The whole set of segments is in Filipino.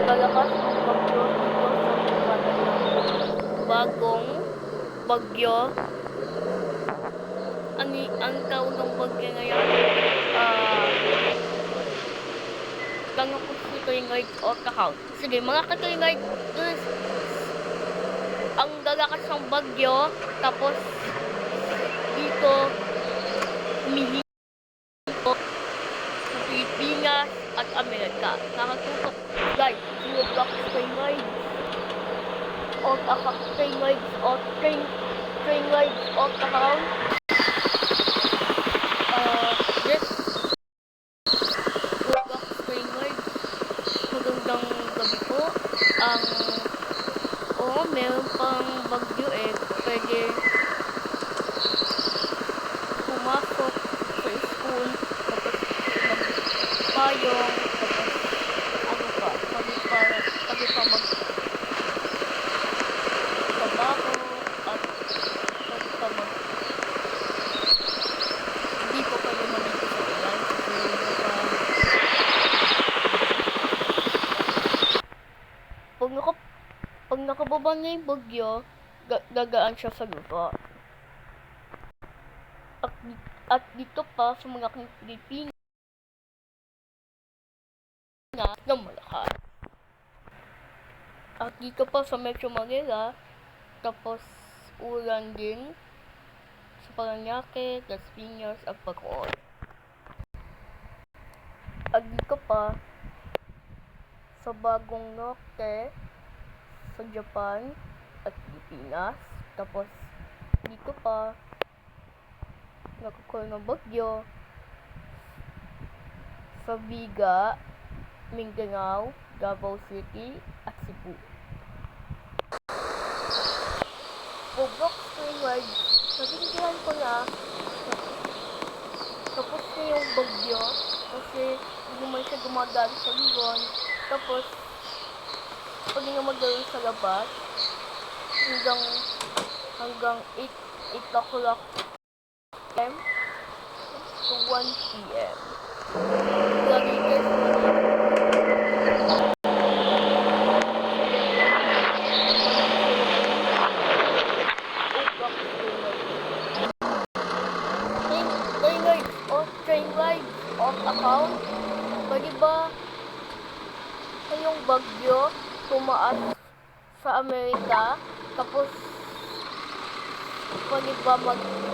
lalakas ang bagyo dito sa Mindanao. Bagong bagyo. Ang tawag ng bagyo ngayon? Tanong ko si Twingard o Kahawt. Sige, mga ka-Twingard, ang lalakas ng bagyo, tapos dito, humihinto sa Pilipinas at Amerika. Nakatutok, guys, si Roblox Twingard o Twingard o Twingard o Kahawt. Yes, Roblox Twingard. Magandang gabi po. Meron pang bagyo pwede pumasok sa school, tapos magpayong, tapos pwede pa magtrabaho, at pwede pa hindi po pwede maligo sa ulan kasi pag nakababa na yung bagyo, gagaan siya sa lupa. At dito pa sa mga Pilipinas na malakas. At dito pa sa Metro Manila, tapos ulan din sa Paranaque, Las Piñas at Bacoor. At dito pa sa Bagong Norte, sa Japan at Pilipinas. Tapos dito pa nagkakaroon ng bagyo sa Biga, Mindanao, Davao City at Cebu. Roblox Twingard, natindihan ko na tapos na yung bagyo kasi hindi naman siya gumagaan sa libon. Tapos pag nga magdalo sa labas hanggang 8 o'clock p.m. to 1 p.m. Lagi guys train rides off account. Pwede ba yung bagyo tumaas sa Amerika, tapos pwede ba maglaro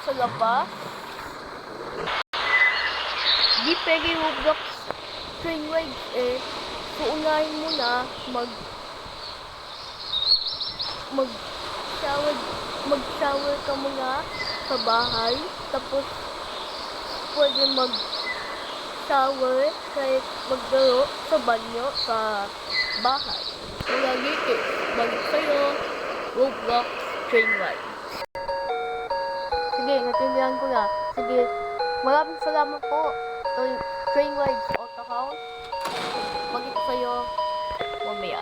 sa labas? Di pwede Roblox train rides so unahin mo na mag-shower ka muna sa bahay, tapos pwede mag-shower kahit maglaro sa banyo sa bahay. Kaya dito, balik sa'yo, Roblox train ride. Sige, natindihan ko na. Sige, maraming salamat po. Train rides o account. Balik sa'yo mamaya.